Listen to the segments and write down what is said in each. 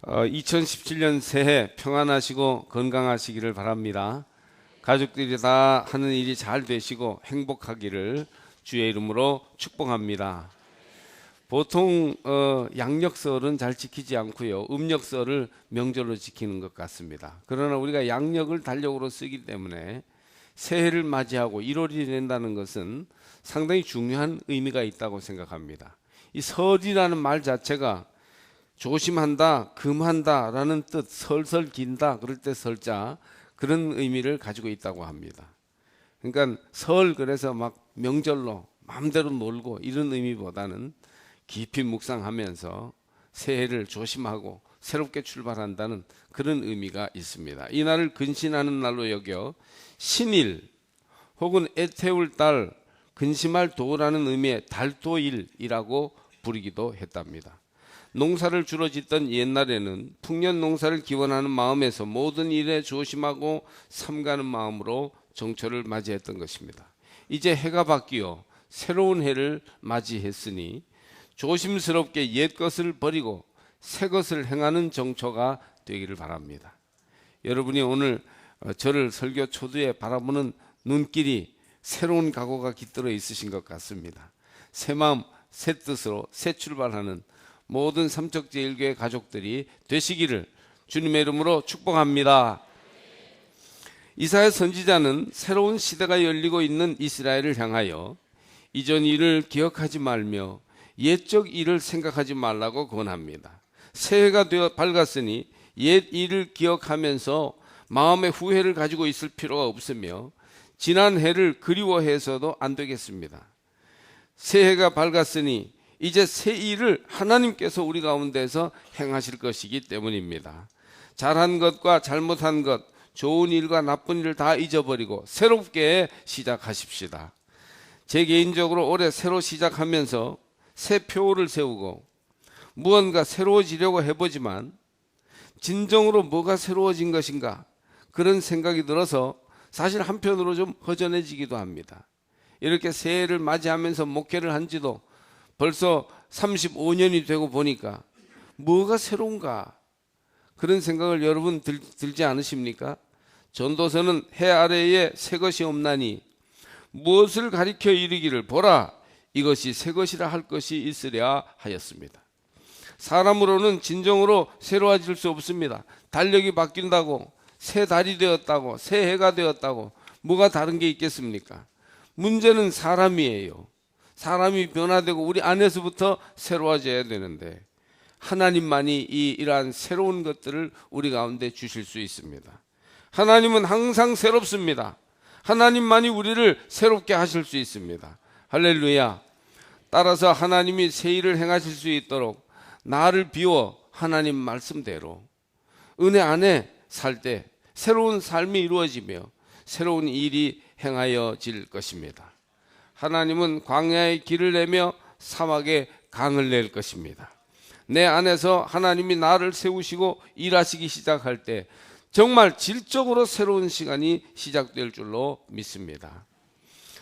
2017년 새해 평안하시고 건강하시기를 바랍니다. 가족들이 다 하는 일이 잘 되시고 행복하기를 주의 이름으로 축복합니다. 보통 양력설은 잘 지키지 않고요, 음력설을 명절로 지키는 것 같습니다. 그러나 우리가 양력을 달력으로 쓰기 때문에 새해를 맞이하고 1월이 된다는 것은 상당히 중요한 의미가 있다고 생각합니다. 이 설이라는 말 자체가 조심한다, 금한다 라는 뜻, 설설 긴다 그럴 때 설자, 그런 의미를 가지고 있다고 합니다. 그러니까 설, 그래서 막 명절로 마음대로 놀고 이런 의미보다는 깊이 묵상하면서 새해를 조심하고 새롭게 출발한다는 그런 의미가 있습니다. 이 날을 근신하는 날로 여겨 신일 혹은 애태울 달, 근심할 도라는 의미의 달도일이라고 부르기도 했답니다. 농사를 주로 짓던 옛날에는 풍년 농사를 기원하는 마음에서 모든 일에 조심하고 삼가는 마음으로 정초를 맞이했던 것입니다. 이제 해가 바뀌어 새로운 해를 맞이했으니 조심스럽게 옛 것을 버리고 새 것을 행하는 정초가 되기를 바랍니다. 여러분이 오늘 저를 설교 초두에 바라보는 눈길이 새로운 각오가 깃들어 있으신 것 같습니다. 새 마음, 새 뜻으로 새 출발하는 모든 삼척제일교회 가족들이 되시기를 주님의 이름으로 축복합니다. 이사야 선지자는 새로운 시대가 열리고 있는 이스라엘을 향하여 이전 일을 기억하지 말며 옛적 일을 생각하지 말라고 권합니다. 새해가 되어 밝았으니 옛 일을 기억하면서 마음의 후회를 가지고 있을 필요가 없으며 지난 해를 그리워해서도 안 되겠습니다. 새해가 밝았으니 이제 새 일을 하나님께서 우리 가운데서 행하실 것이기 때문입니다. 잘한 것과 잘못한 것, 좋은 일과 나쁜 일을 다 잊어버리고 새롭게 시작하십시다. 제 개인적으로 올해 새로 시작하면서 새 표를 세우고 무언가 새로워지려고 해보지만 진정으로 뭐가 새로워진 것인가, 그런 생각이 들어서 사실 한편으로 좀 허전해지기도 합니다. 이렇게 새해를 맞이하면서 목회를 한 지도 벌써 35년이 되고 보니까 뭐가 새로운가, 그런 생각을 여러분 들지 않으십니까? 전도서는 해 아래에 새 것이 없나니 무엇을 가리켜 이르기를 보라, 이것이 새 것이라 할 것이 있으랴 하였습니다. 사람으로는 진정으로 새로워질 수 없습니다. 달력이 바뀐다고, 새 달이 되었다고, 새 해가 되었다고 뭐가 다른 게 있겠습니까? 문제는 사람이에요. 사람이 변화되고 우리 안에서부터 새로워져야 되는데 하나님만이 이러한 새로운 것들을 우리 가운데 주실 수 있습니다. 하나님은 항상 새롭습니다. 하나님만이 우리를 새롭게 하실 수 있습니다. 할렐루야. 따라서 하나님이 새 일을 행하실 수 있도록 나를 비워 하나님 말씀대로 은혜 안에 살 때 새로운 삶이 이루어지며 새로운 일이 행하여질 것입니다. 하나님은 광야에 길을 내며 사막에 강을 낼 것입니다. 내 안에서 하나님이 나를 세우시고 일하시기 시작할 때 정말 질적으로 새로운 시간이 시작될 줄로 믿습니다.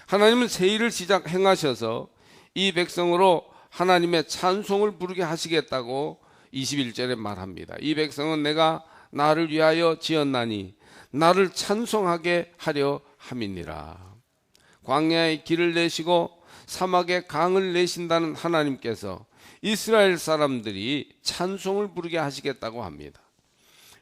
하나님은 새 일을 행하셔서 이 백성으로 하나님의 찬송을 부르게 하시겠다고 21절에 말합니다. 이 백성은 내가 나를 위하여 지었나니 나를 찬송하게 하려 함이니라. 광야에 길을 내시고 사막에 강을 내신다는 하나님께서 이스라엘 사람들이 찬송을 부르게 하시겠다고 합니다.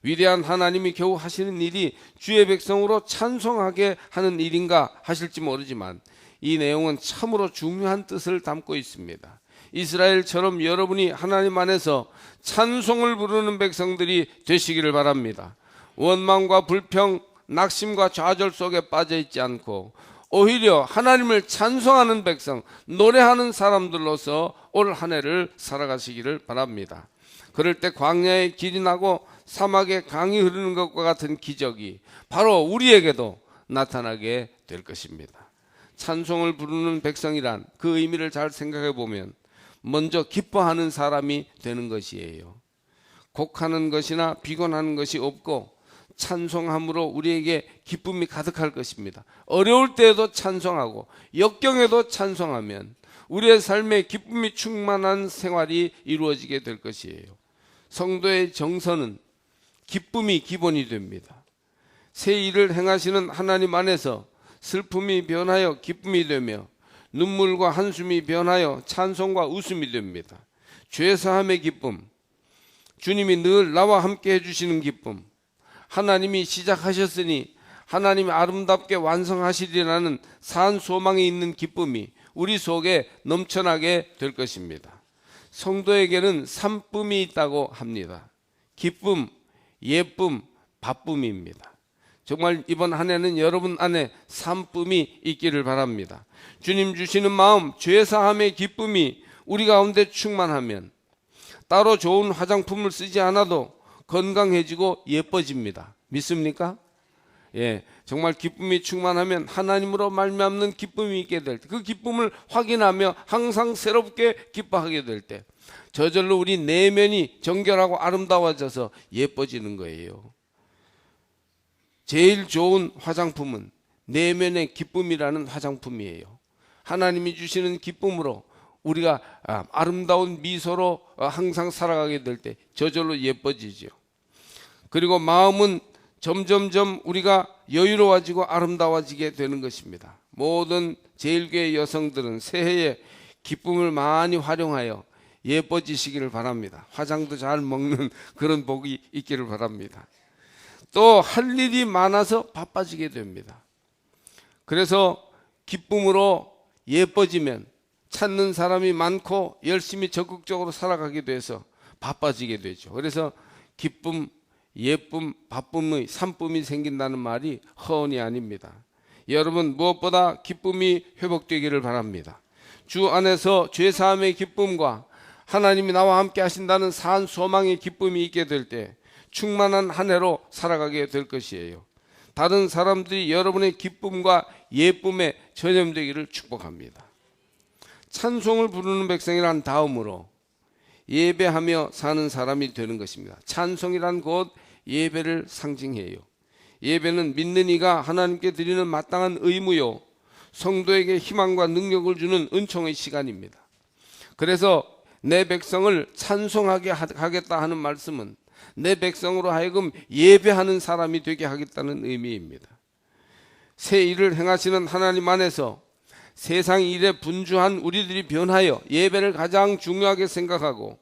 위대한 하나님이 겨우 하시는 일이 주의 백성으로 찬송하게 하는 일인가 하실지 모르지만 이 내용은 참으로 중요한 뜻을 담고 있습니다. 이스라엘처럼 여러분이 하나님 안에서 찬송을 부르는 백성들이 되시기를 바랍니다. 원망과 불평, 낙심과 좌절 속에 빠져 있지 않고 오히려 하나님을 찬송하는 백성, 노래하는 사람들로서 올 한 해를 살아가시기를 바랍니다. 그럴 때 광야에 길이 나고 사막에 강이 흐르는 것과 같은 기적이 바로 우리에게도 나타나게 될 것입니다. 찬송을 부르는 백성이란 그 의미를 잘 생각해 보면 먼저 기뻐하는 사람이 되는 것이에요. 곡하는 것이나 비관하는 것이 없고 찬송함으로 우리에게 기쁨이 가득할 것입니다. 어려울 때에도 찬송하고 역경에도 찬송하면 우리의 삶에 기쁨이 충만한 생활이 이루어지게 될 것이에요. 성도의 정서는 기쁨이 기본이 됩니다. 새 일을 행하시는 하나님 안에서 슬픔이 변하여 기쁨이 되며 눈물과 한숨이 변하여 찬송과 웃음이 됩니다. 죄사함의 기쁨, 주님이 늘 나와 함께 해주시는 기쁨, 하나님이 시작하셨으니 하나님이 아름답게 완성하시리라는 산 소망이 있는 기쁨이 우리 속에 넘쳐나게 될 것입니다. 성도에게는 삼쁨이 있다고 합니다. 기쁨, 예쁨, 바쁨입니다. 정말 이번 한 해는 여러분 안에 삼쁨이 있기를 바랍니다. 주님 주시는 마음, 죄사함의 기쁨이 우리 가운데 충만하면 따로 좋은 화장품을 쓰지 않아도 건강해지고 예뻐집니다. 믿습니까? 예, 정말 기쁨이 충만하면 하나님으로 말미암는 기쁨이 있게 될 때, 그 기쁨을 확인하며 항상 새롭게 기뻐하게 될 때 저절로 우리 내면이 정결하고 아름다워져서 예뻐지는 거예요. 제일 좋은 화장품은 내면의 기쁨이라는 화장품이에요. 하나님이 주시는 기쁨으로 우리가 아름다운 미소로 항상 살아가게 될 때 저절로 예뻐지죠. 그리고 마음은 점점점 우리가 여유로워지고 아름다워지게 되는 것입니다. 모든 제일교회 여성들은 새해에 기쁨을 많이 활용하여 예뻐지시기를 바랍니다. 화장도 잘 먹는 그런 복이 있기를 바랍니다. 또 할 일이 많아서 바빠지게 됩니다. 그래서 기쁨으로 예뻐지면 찾는 사람이 많고 열심히 적극적으로 살아가게 돼서 바빠지게 되죠. 그래서 기쁨, 예쁨, 바쁨의 삼쁨이 생긴다는 말이 허언이 아닙니다. 여러분 무엇보다 기쁨이 회복되기를 바랍니다. 주 안에서 죄사함의 기쁨과 하나님이 나와 함께 하신다는 산 소망의 기쁨이 있게 될 때 충만한 한 해로 살아가게 될 것이에요. 다른 사람들이 여러분의 기쁨과 예쁨에 전염되기를 축복합니다. 찬송을 부르는 백성이란 다음으로 예배하며 사는 사람이 되는 것입니다. 찬송이란 곧 예배를 상징해요. 예배는 믿는 이가 하나님께 드리는 마땅한 의무요, 성도에게 희망과 능력을 주는 은총의 시간입니다. 그래서 내 백성을 찬송하게 하겠다 하는 말씀은 내 백성으로 하여금 예배하는 사람이 되게 하겠다는 의미입니다. 새 일을 행하시는 하나님 안에서 세상 일에 분주한 우리들이 변하여 예배를 가장 중요하게 생각하고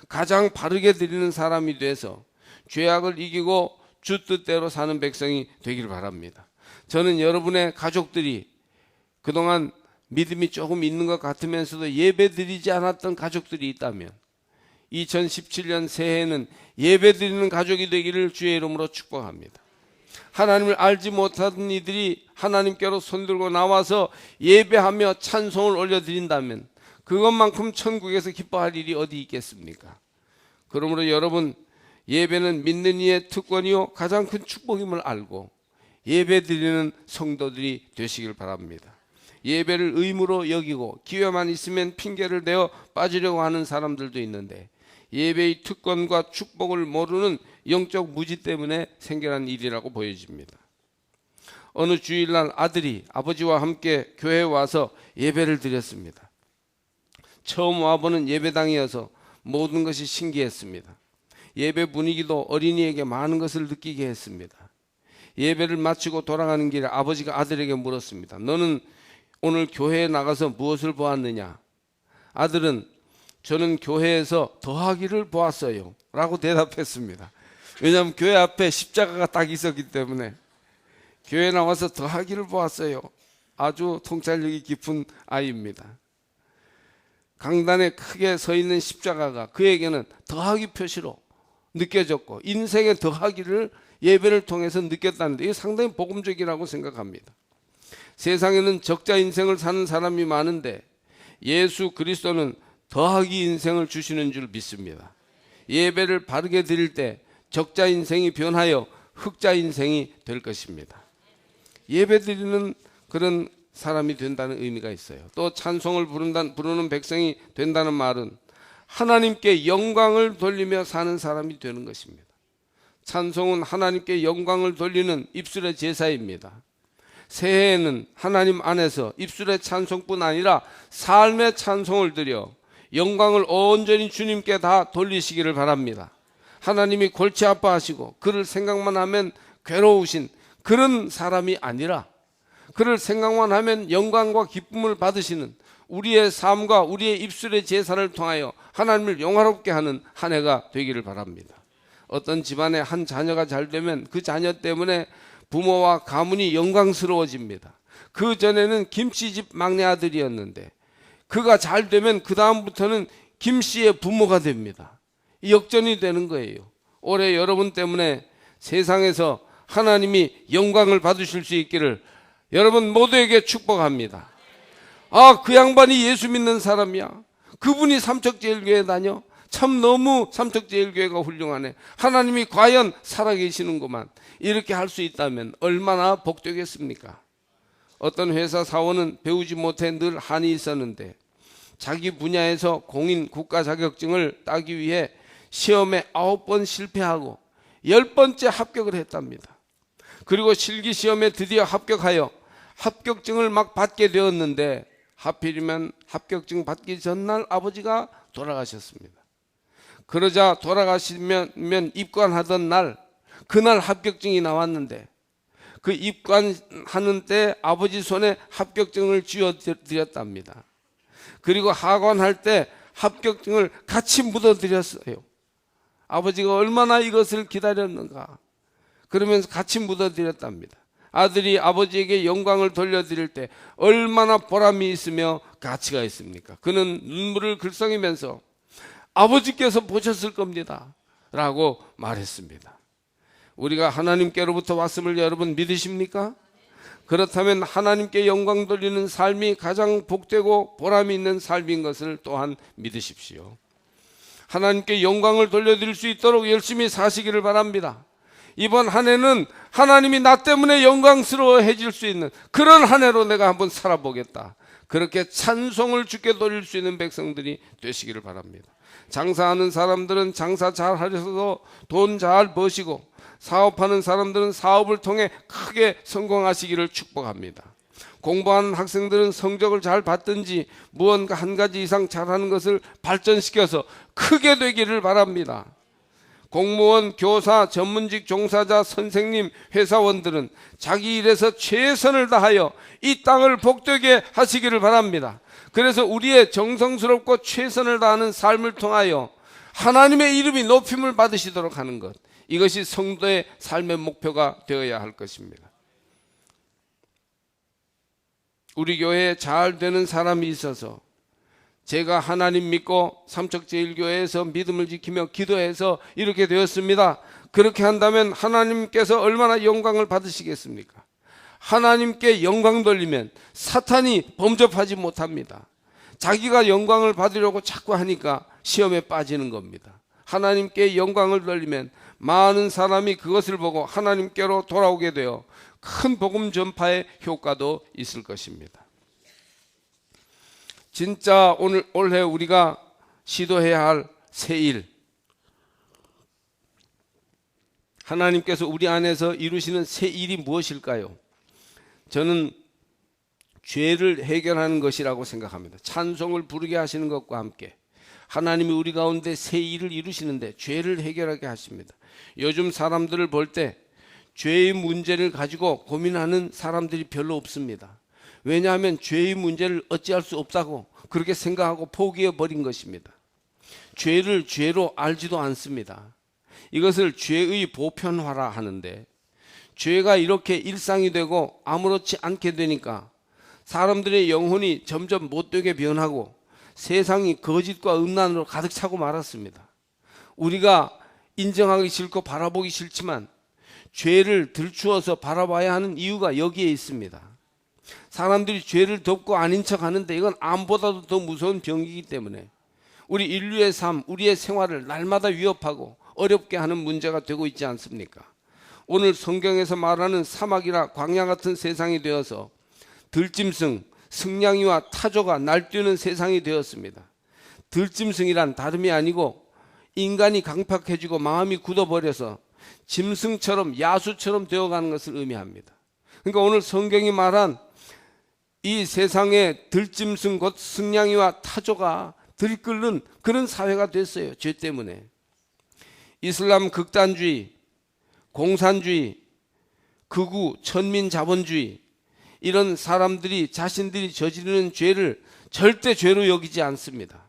가장 바르게 드리는 사람이 돼서 죄악을 이기고 주 뜻대로 사는 백성이 되길 바랍니다. 저는 여러분의 가족들이 그동안 믿음이 조금 있는 것 같으면서도 예배 드리지 않았던 가족들이 있다면 2017년 새해에는 예배 드리는 가족이 되기를 주의 이름으로 축복합니다. 하나님을 알지 못하던 이들이 하나님께로 손들고 나와서 예배하며 찬송을 올려드린다면 그것만큼 천국에서 기뻐할 일이 어디 있겠습니까? 그러므로 여러분, 예배는 믿는 이의 특권이요 가장 큰 축복임을 알고 예배 드리는 성도들이 되시길 바랍니다. 예배를 의무로 여기고 기회만 있으면 핑계를 대어 빠지려고 하는 사람들도 있는데 예배의 특권과 축복을 모르는 영적 무지 때문에 생겨난 일이라고 보여집니다. 어느 주일날 아들이 아버지와 함께 교회에 와서 예배를 드렸습니다. 처음 와보는 예배당이어서 모든 것이 신기했습니다. 예배 분위기도 어린이에게 많은 것을 느끼게 했습니다. 예배를 마치고 돌아가는 길에 아버지가 아들에게 물었습니다. 너는 오늘 교회에 나가서 무엇을 보았느냐? 아들은 저는 교회에서 더하기를 보았어요 라고 대답했습니다. 왜냐하면 교회 앞에 십자가가 딱 있었기 때문에 교회에 나와서 더하기를 보았어요. 아주 통찰력이 깊은 아이입니다. 강단에 크게 서 있는 십자가가 그에게는 더하기 표시로 느껴졌고 인생의 더하기를 예배를 통해서 느꼈다는데 이게 상당히 복음적이라고 생각합니다. 세상에는 적자 인생을 사는 사람이 많은데 예수 그리스도는 더하기 인생을 주시는 줄 믿습니다. 예배를 바르게 드릴 때 적자 인생이 변하여 흑자 인생이 될 것입니다. 예배 드리는 그런 사람이 된다는 의미가 있어요. 또 찬송을 부르는 백성이 된다는 말은 하나님께 영광을 돌리며 사는 사람이 되는 것입니다. 찬송은 하나님께 영광을 돌리는 입술의 제사입니다. 새해에는 하나님 안에서 입술의 찬송뿐 아니라 삶의 찬송을 드려 영광을 온전히 주님께 다 돌리시기를 바랍니다. 하나님이 골치 아파하시고 그를 생각만 하면 괴로우신 그런 사람이 아니라 그를 생각만 하면 영광과 기쁨을 받으시는 우리의 삶과 우리의 입술의 제사를 통하여 하나님을 영화롭게 하는 한 해가 되기를 바랍니다. 어떤 집안에 한 자녀가 잘 되면 그 자녀 때문에 부모와 가문이 영광스러워집니다. 그 전에는 김씨집 막내 아들이었는데 그가 잘 되면 그 다음부터는 김씨의 부모가 됩니다. 역전이 되는 거예요. 올해 여러분 때문에 세상에서 하나님이 영광을 받으실 수 있기를 여러분 모두에게 축복합니다. 아, 그 양반이 예수 믿는 사람이야. 그분이 삼척제일교회 다녀. 참 너무 삼척제일교회가 훌륭하네. 하나님이 과연 살아계시는구만. 이렇게 할 수 있다면 얼마나 복되겠습니까? 어떤 회사 사원은 배우지 못해 늘 한이 있었는데 자기 분야에서 공인 국가 자격증을 따기 위해 시험에 9번 실패하고 10번째 합격을 했답니다. 그리고 실기시험에 드디어 합격하여 합격증을 막 받게 되었는데 하필이면 합격증 받기 전날 아버지가 돌아가셨습니다. 그러자 돌아가시면 입관하던 날 그날 합격증이 나왔는데 그 입관하는 때 아버지 손에 합격증을 쥐어드렸답니다. 그리고 하관할 때 합격증을 같이 묻어드렸어요. 아버지가 얼마나 이것을 기다렸는가. 그러면서 같이 묻어드렸답니다. 아들이 아버지에게 영광을 돌려드릴 때 얼마나 보람이 있으며 가치가 있습니까? 그는 눈물을 글썽이면서 아버지께서 보셨을 겁니다 라고 말했습니다. 우리가 하나님께로부터 왔음을 여러분 믿으십니까? 그렇다면 하나님께 영광 돌리는 삶이 가장 복되고 보람이 있는 삶인 것을 또한 믿으십시오. 하나님께 영광을 돌려드릴 수 있도록 열심히 사시기를 바랍니다. 이번 한 해는 하나님이 나 때문에 영광스러워해질 수 있는 그런 한 해로 내가 한번 살아보겠다. 그렇게 찬송을 주께 돌릴 수 있는 백성들이 되시기를 바랍니다. 장사하는 사람들은 장사 잘 하셔서 돈 잘 버시고 사업하는 사람들은 사업을 통해 크게 성공하시기를 축복합니다. 공부하는 학생들은 성적을 잘 받든지 무언가 한 가지 이상 잘하는 것을 발전시켜서 크게 되기를 바랍니다. 공무원, 교사, 전문직 종사자, 선생님, 회사원들은 자기 일에서 최선을 다하여 이 땅을 복되게 하시기를 바랍니다. 그래서 우리의 정성스럽고 최선을 다하는 삶을 통하여 하나님의 이름이 높임을 받으시도록 하는 것, 이것이 성도의 삶의 목표가 되어야 할 것입니다. 우리 교회에 잘 되는 사람이 있어서 제가 하나님 믿고 삼척제일교회에서 믿음을 지키며 기도해서 이렇게 되었습니다. 그렇게 한다면 하나님께서 얼마나 영광을 받으시겠습니까? 하나님께 영광 돌리면 사탄이 범접하지 못합니다. 자기가 영광을 받으려고 자꾸 하니까 시험에 빠지는 겁니다. 하나님께 영광을 돌리면 많은 사람이 그것을 보고 하나님께로 돌아오게 되어 큰 복음 전파의 효과도 있을 것입니다. 진짜 올해 우리가 시도해야 할 새 일, 하나님께서 우리 안에서 이루시는 새 일이 무엇일까요? 저는 죄를 해결하는 것이라고 생각합니다. 찬송을 부르게 하시는 것과 함께 하나님이 우리 가운데 새 일을 이루시는데 죄를 해결하게 하십니다. 요즘 사람들을 볼 때 죄의 문제를 가지고 고민하는 사람들이 별로 없습니다. 왜냐하면 죄의 문제를 어찌할 수 없다고 그렇게 생각하고 포기해버린 것입니다. 죄를 죄로 알지도 않습니다. 이것을 죄의 보편화라 하는데, 죄가 이렇게 일상이 되고 아무렇지 않게 되니까 사람들의 영혼이 점점 못되게 변하고 세상이 거짓과 음란으로 가득 차고 말았습니다. 우리가 인정하기 싫고 바라보기 싫지만 죄를 들추어서 바라봐야 하는 이유가 여기에 있습니다. 사람들이 죄를 덮고 아닌 척 하는데 이건 암보다도 더 무서운 병이기 때문에 우리 인류의 삶, 우리의 생활을 날마다 위협하고 어렵게 하는 문제가 되고 있지 않습니까? 오늘 성경에서 말하는 사막이나 광야 같은 세상이 되어서 들짐승, 승냥이와 타조가 날뛰는 세상이 되었습니다. 들짐승이란 다름이 아니고 인간이 강팍해지고 마음이 굳어버려서 짐승처럼 야수처럼 되어가는 것을 의미합니다. 그러니까 오늘 성경이 말한 이 세상의 들짐승 곧 승냥이와 타조가 들끓는 그런 사회가 됐어요. 죄 때문에. 이슬람 극단주의, 공산주의, 극우, 천민 자본주의, 이런 사람들이 자신들이 저지르는 죄를 절대 죄로 여기지 않습니다.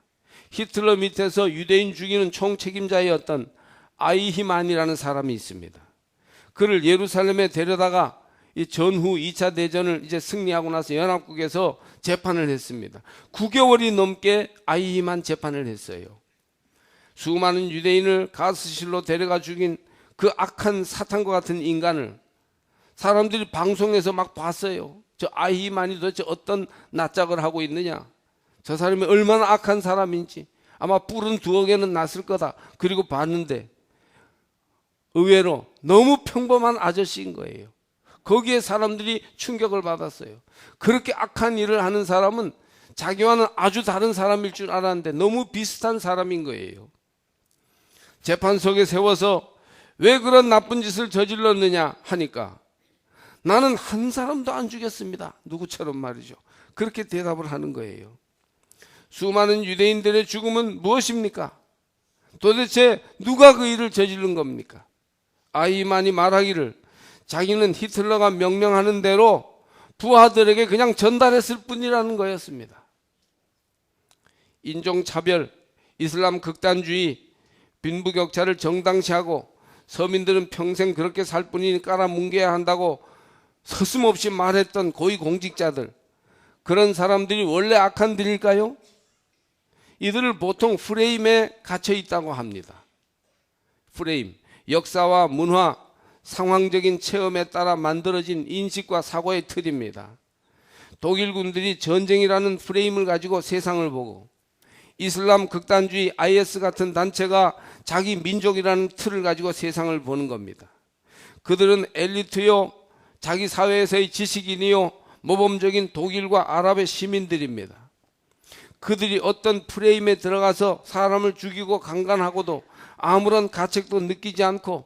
히틀러 밑에서 유대인 죽이는 총책임자였던 아이히만이라는 사람이 있습니다. 그를 예루살렘에 데려다가 이 전후 2차 대전을 이제 승리하고 나서 연합국에서 재판을 했습니다. 9개월이 넘게 아이히만 재판을 했어요. 수많은 유대인을 가스실로 데려가 죽인 그 악한 사탄과 같은 인간을 사람들이 방송에서 막 봤어요. 저 아이히만이 도대체 어떤 낯짝을 하고 있느냐, 저 사람이 얼마나 악한 사람인지, 아마 뿔은 2억 개는 났을 거다. 그리고 봤는데 의외로 너무 평범한 아저씨인 거예요. 거기에 사람들이 충격을 받았어요. 그렇게 악한 일을 하는 사람은 자기와는 아주 다른 사람일 줄 알았는데 너무 비슷한 사람인 거예요. 재판석에 세워서 왜 그런 나쁜 짓을 저질렀느냐 하니까 나는 한 사람도 안 죽였습니다. 누구처럼 말이죠. 그렇게 대답을 하는 거예요. 수많은 유대인들의 죽음은 무엇입니까? 도대체 누가 그 일을 저지른 겁니까? 아이만이 말하기를 자기는 히틀러가 명령하는 대로 부하들에게 그냥 전달했을 뿐이라는 거였습니다. 인종차별, 이슬람 극단주의, 빈부격차를 정당시하고 서민들은 평생 그렇게 살 뿐이니 깔아뭉개야 한다고 서슴없이 말했던 고위공직자들, 그런 사람들이 원래 악한 들일까요? 이들을 보통 프레임에 갇혀 있다고 합니다. 프레임, 역사와 문화, 상황적인 체험에 따라 만들어진 인식과 사고의 틀입니다. 독일군들이 전쟁이라는 프레임을 가지고 세상을 보고 이슬람 극단주의 IS 같은 단체가 자기 민족이라는 틀을 가지고 세상을 보는 겁니다. 그들은 엘리트요, 자기 사회에서의 지식인이요, 모범적인 독일과 아랍의 시민들입니다. 그들이 어떤 프레임에 들어가서 사람을 죽이고 강간하고도 아무런 가책도 느끼지 않고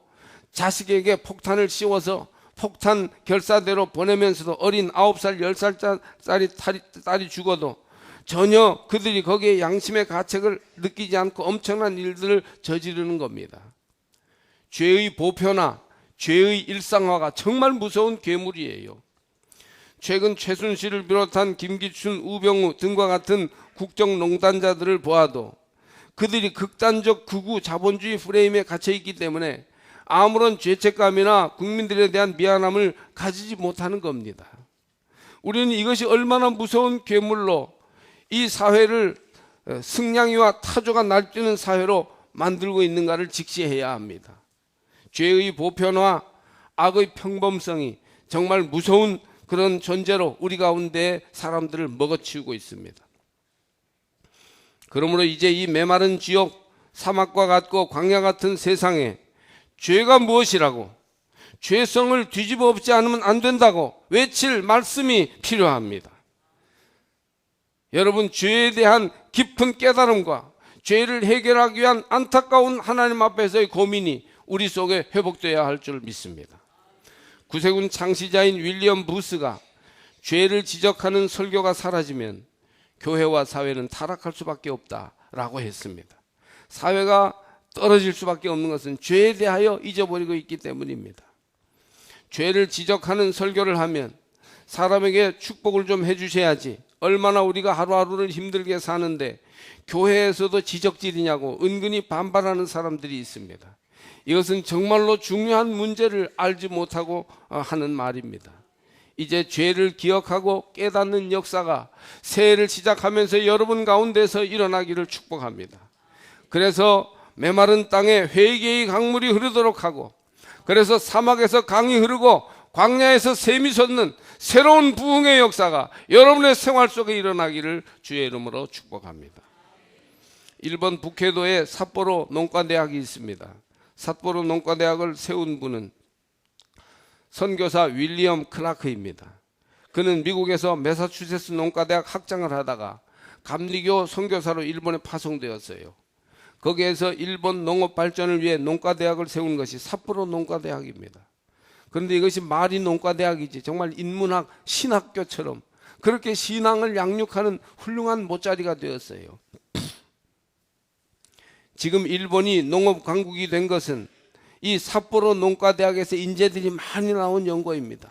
자식에게 폭탄을 씌워서 폭탄 결사대로 보내면서도 어린 9살, 10살짜리 딸이 죽어도 전혀 그들이 거기에 양심의 가책을 느끼지 않고 엄청난 일들을 저지르는 겁니다. 죄의 보편화, 죄의 일상화가 정말 무서운 괴물이에요. 최근 최순실을 비롯한 김기춘, 우병우 등과 같은 국정농단자들을 보아도 그들이 극단적 극우 자본주의 프레임에 갇혀 있기 때문에 아무런 죄책감이나 국민들에 대한 미안함을 가지지 못하는 겁니다. 우리는 이것이 얼마나 무서운 괴물로 이 사회를 승냥이와 타조가 날뛰는 사회로 만들고 있는가를 직시해야 합니다. 죄의 보편화, 악의 평범성이 정말 무서운 그런 존재로 우리 가운데 사람들을 먹어치우고 있습니다. 그러므로 이제 이 메마른 지옥, 사막과 같고 광야 같은 세상에 죄가 무엇이라고, 죄성을 뒤집어 엎지 않으면 안 된다고 외칠 말씀이 필요합니다. 여러분, 죄에 대한 깊은 깨달음과 죄를 해결하기 위한 안타까운 하나님 앞에서의 고민이 우리 속에 회복되어야 할 줄 믿습니다. 구세군 창시자인 윌리엄 부스가 죄를 지적하는 설교가 사라지면 교회와 사회는 타락할 수밖에 없다라고 했습니다. 사회가 떨어질 수밖에 없는 것은 죄에 대하여 잊어버리고 있기 때문입니다. 죄를 지적하는 설교를 하면 사람에게 축복을 좀 해주셔야지, 얼마나 우리가 하루하루를 힘들게 사는데 교회에서도 지적질이냐고 은근히 반발하는 사람들이 있습니다. 이것은 정말로 중요한 문제를 알지 못하고 하는 말입니다. 이제 죄를 기억하고 깨닫는 역사가 새해를 시작하면서 여러분 가운데서 일어나기를 축복합니다. 그래서 메마른 땅에 회개의 강물이 흐르도록 하고, 그래서 사막에서 강이 흐르고 광야에서 샘이 솟는 새로운 부흥의 역사가 여러분의 생활 속에 일어나기를 주의 이름으로 축복합니다. 일본 북해도에 삿포로 농과대학이 있습니다. 삿포로 농과대학을 세운 분은 선교사 윌리엄 클라크입니다. 그는 미국에서 매사추세츠 농과대학 학장을 하다가 감리교 선교사로 일본에 파송되었어요. 거기에서 일본 농업 발전을 위해 농과대학을 세운 것이 삿포로 농과대학입니다. 그런데 이것이 말이 농과대학이지 정말 인문학 신학교처럼 그렇게 신앙을 양육하는 훌륭한 모짜리가 되었어요. 지금 일본이 농업 강국이 된 것은 이 삿포로 농과대학에서 인재들이 많이 나온 연고입니다.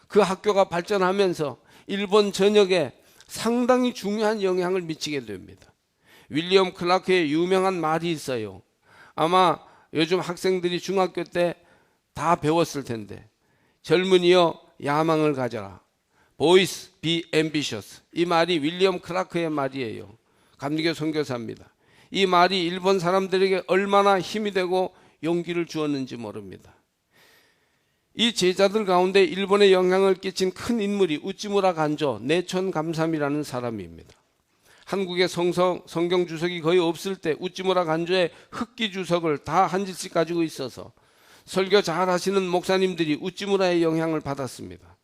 그 학교가 발전하면서 일본 전역에 상당히 중요한 영향을 미치게 됩니다. 윌리엄 클라크의 유명한 말이 있어요. 아마 요즘 학생들이 중학교 때 다 배웠을 텐데, 젊은이여 야망을 가져라. Boys be ambitious. 이 말이 윌리엄 클라크의 말이에요. 감리교 선교사입니다. 이 말이 일본 사람들에게 얼마나 힘이 되고 용기를 주었는지 모릅니다. 이 제자들 가운데 일본에 영향을 끼친 큰 인물이 우찌무라 간조 내촌 감삼이라는 사람입니다. 한국의 성경 주석이 거의 없을 때 우찌무라 간조의 흑기 주석을 다 한 질씩 가지고 있어서 설교 잘 하시는 목사님들이 우찌무라의 영향을 받았습니다.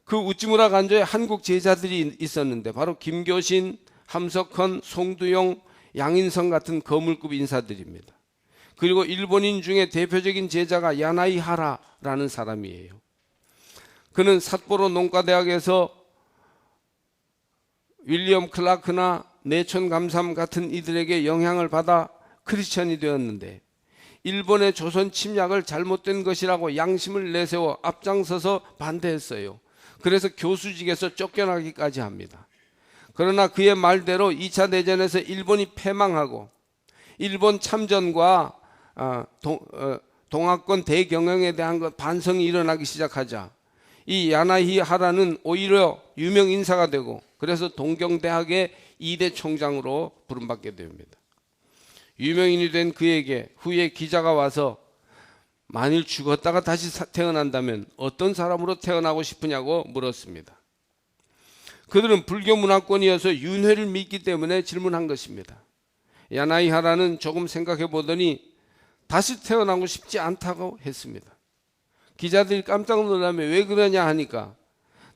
그 우찌무라 간조의 한국 제자들이 있었는데 바로 김교신, 함석헌, 송두용, 양인성 같은 거물급 인사들입니다. 그리고 일본인 중에 대표적인 제자가 야나이하라라는 사람이에요. 그는 삿포로 농과대학에서 윌리엄 클라크나 내촌 감삼 같은 이들에게 영향을 받아 크리스천이 되었는데, 일본의 조선 침략을 잘못된 것이라고 양심을 내세워 앞장서서 반대했어요. 그래서 교수직에서 쫓겨나기까지 합니다. 그러나 그의 말대로 2차 대전에서 일본이 패망하고 일본 참전과 동학권 대경영에 대한 반성이 일어나기 시작하자 이 야나이하라는 오히려 유명 인사가 되고, 그래서 동경대학의 2대 총장으로 부름받게 됩니다. 유명인이 된 그에게 후에 기자가 와서 만일 죽었다가 다시 태어난다면 어떤 사람으로 태어나고 싶으냐고 물었습니다. 그들은 불교 문화권이어서 윤회를 믿기 때문에 질문한 것입니다. 야나이하라는 조금 생각해 보더니 다시 태어나고 싶지 않다고 했습니다. 기자들이 깜짝 놀라며 왜 그러냐 하니까,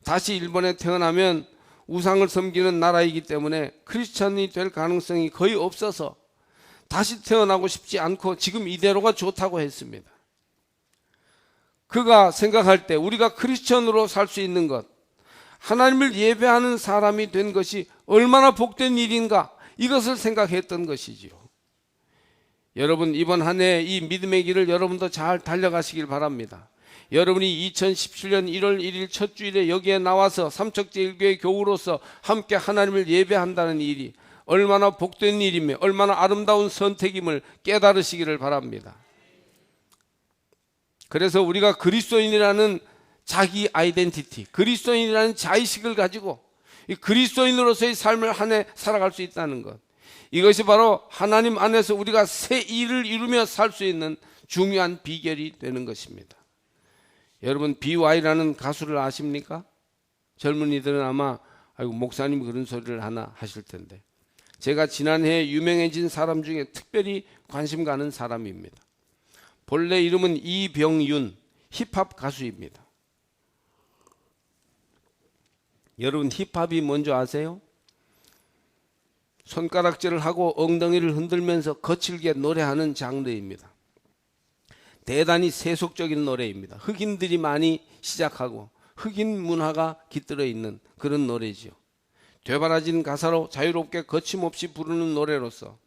다시 일본에 태어나면 우상을 섬기는 나라이기 때문에 크리스천이 될 가능성이 거의 없어서 다시 태어나고 싶지 않고 지금 이대로가 좋다고 했습니다. 그가 생각할 때 우리가 크리스천으로 살 수 있는 것, 하나님을 예배하는 사람이 된 것이 얼마나 복된 일인가, 이것을 생각했던 것이지요. 여러분, 이번 한 해 이 믿음의 길을 여러분도 잘 달려가시길 바랍니다. 여러분이 2017년 1월 1일 첫 주일에 여기에 나와서 삼척제일교회 교우로서 함께 하나님을 예배한다는 일이 얼마나 복된 일이며 얼마나 아름다운 선택임을 깨달으시기를 바랍니다. 그래서 우리가 그리스도인이라는 자기 아이덴티티, 그리스도인이라는 자의식을 가지고 이 그리스도인으로서의 삶을 한 해 살아갈 수 있다는 것, 이것이 바로 하나님 안에서 우리가 새 일을 이루며 살 수 있는 중요한 비결이 되는 것입니다. 여러분, BY라는 가수를 아십니까? 젊은이들은 아마 아이고 목사님이 그런 소리를 하나 하실 텐데, 제가 지난해 유명해진 사람 중에 특별히 관심 가는 사람입니다. 본래 이름은 이병윤, 힙합 가수입니다. 여러분, 힙합이 뭔지 아세요? 손가락질을 하고 엉덩이를 흔들면서 거칠게 노래하는 장르입니다. 대단히 세속적인 노래입니다. 흑인들이 많이 시작하고 흑인 문화가 깃들어 있는 그런 노래지요. 되바라진 가사로 자유롭게 거침없이 부르는 노래로서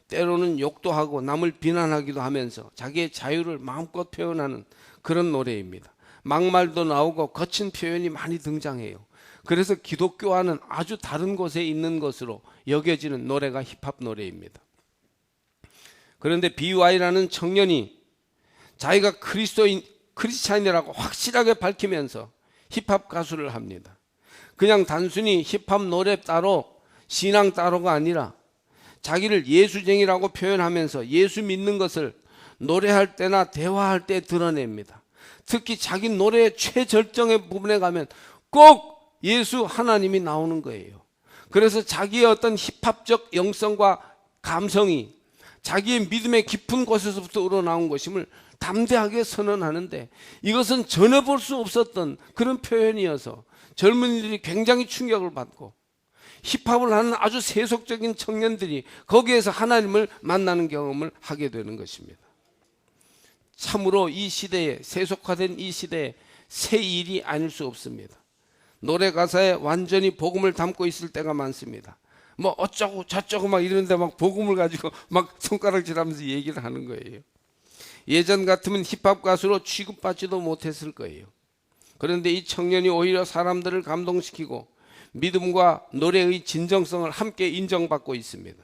때로는 욕도 하고 남을 비난하기도 하면서 자기의 자유를 마음껏 표현하는 그런 노래입니다. 막말도 나오고 거친 표현이 많이 등장해요. 그래서 기독교와는 아주 다른 곳에 있는 것으로 여겨지는 노래가 힙합 노래입니다. 그런데 BY라는 청년이 자기가 크리스찬이라고 확실하게 밝히면서 힙합 가수를 합니다. 그냥 단순히 힙합 노래 따로, 신앙 따로가 아니라 자기를 예수쟁이라고 표현하면서 예수 믿는 것을 노래할 때나 대화할 때 드러냅니다. 특히 자기 노래의 최절정의 부분에 가면 꼭 예수 하나님이 나오는 거예요. 그래서 자기의 어떤 힙합적 영성과 감성이 자기의 믿음의 깊은 곳에서부터 우러나온 것임을 담대하게 선언하는데, 이것은 전혀 볼 수 없었던 그런 표현이어서 젊은이들이 굉장히 충격을 받고, 힙합을 하는 아주 세속적인 청년들이 거기에서 하나님을 만나는 경험을 하게 되는 것입니다. 참으로 이 시대에, 세속화된 이 시대에 새 일이 아닐 수 없습니다. 노래 가사에 완전히 복음을 담고 있을 때가 많습니다. 뭐 어쩌고 저쩌고 막 이러는데 막 복음을 가지고 막 손가락질하면서 얘기를 하는 거예요. 예전 같으면 힙합 가수로 취급받지도 못했을 거예요. 그런데 이 청년이 오히려 사람들을 감동시키고 믿음과 노래의 진정성을 함께 인정받고 있습니다.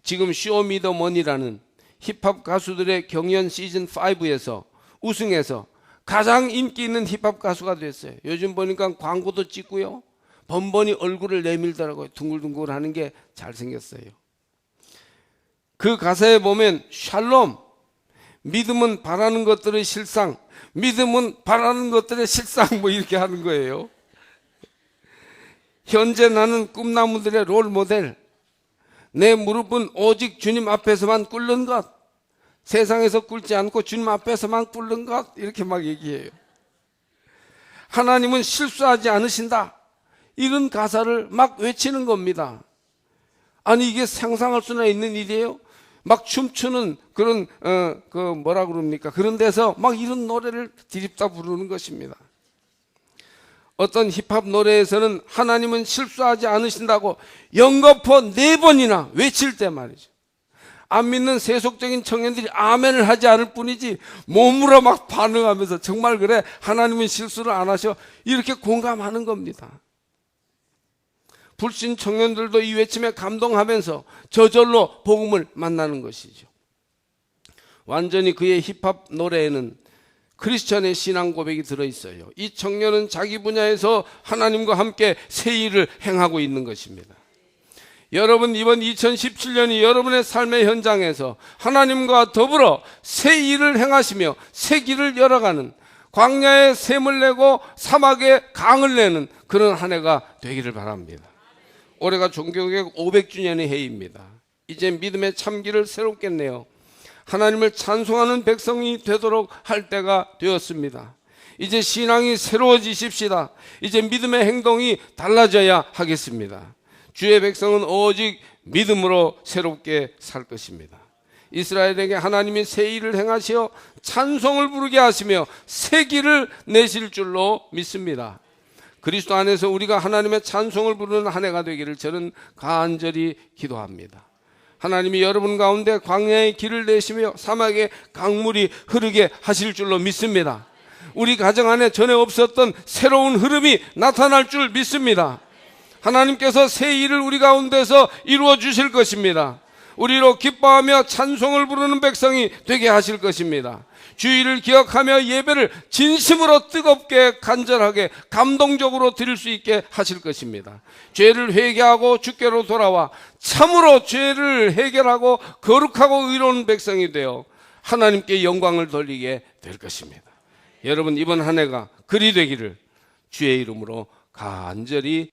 지금 쇼미더머니라는 힙합 가수들의 경연 시즌 5에서 우승해서 가장 인기 있는 힙합 가수가 됐어요. 요즘 보니까 광고도 찍고요, 번번이 얼굴을 내밀더라고요. 둥글둥글 하는 게 잘생겼어요. 그 가사에 보면 샬롬, 믿음은 바라는 것들의 실상, 믿음은 바라는 것들의 실상, 뭐 이렇게 하는 거예요. 현재 나는 꿈나무들의 롤 모델, 내 무릎은 오직 주님 앞에서만 꿇는 것, 세상에서 꿇지 않고 주님 앞에서만 꿇는 것, 이렇게 막 얘기해요. 하나님은 실수하지 않으신다, 이런 가사를 막 외치는 겁니다. 아니 이게 상상할 수나 있는 일이에요? 막 춤추는 그런 뭐라 그럽니까? 그런 데서 막 이런 노래를 디립다 부르는 것입니다. 어떤 힙합 노래에서는 하나님은 실수하지 않으신다고 연거푸 4번이나 외칠 때 말이죠. 안 믿는 세속적인 청년들이 아멘을 하지 않을 뿐이지 몸으로 막 반응하면서 정말 그래, 하나님은 실수를 안 하셔, 이렇게 공감하는 겁니다. 불신 청년들도 이 외침에 감동하면서 저절로 복음을 만나는 것이죠. 완전히 그의 힙합 노래에는 크리스천의 신앙 고백이 들어있어요. 이 청년은 자기 분야에서 하나님과 함께 새 일을 행하고 있는 것입니다. 여러분, 이번 2017년이 여러분의 삶의 현장에서 하나님과 더불어 새 일을 행하시며 새 길을 열어가는, 광야에 샘을 내고 사막에 강을 내는 그런 한 해가 되기를 바랍니다. 올해가 종교개혁 500주년의 해입니다. 이제 믿음의 참기를 새롭게 내요 하나님을 찬송하는 백성이 되도록 할 때가 되었습니다. 이제 신앙이 새로워지십시다. 이제 믿음의 행동이 달라져야 하겠습니다. 주의 백성은 오직 믿음으로 새롭게 살 것입니다. 이스라엘에게 하나님이 새 일을 행하시어 찬송을 부르게 하시며 새 길을 내실 줄로 믿습니다. 그리스도 안에서 우리가 하나님의 찬송을 부르는 한 해가 되기를 저는 간절히 기도합니다. 하나님이 여러분 가운데 광야의 길을 내시며 사막에 강물이 흐르게 하실 줄로 믿습니다. 우리 가정 안에 전에 없었던 새로운 흐름이 나타날 줄 믿습니다. 하나님께서 새 일을 우리 가운데서 이루어 주실 것입니다. 우리로 기뻐하며 찬송을 부르는 백성이 되게 하실 것입니다. 주의를 기억하며 예배를 진심으로 뜨겁게 간절하게 감동적으로 드릴 수 있게 하실 것입니다. 죄를 회개하고 주께로 돌아와 참으로 죄를 해결하고 거룩하고 의로운 백성이 되어 하나님께 영광을 돌리게 될 것입니다. 여러분, 이번 한 해가 그리 되기를 주의 이름으로 간절히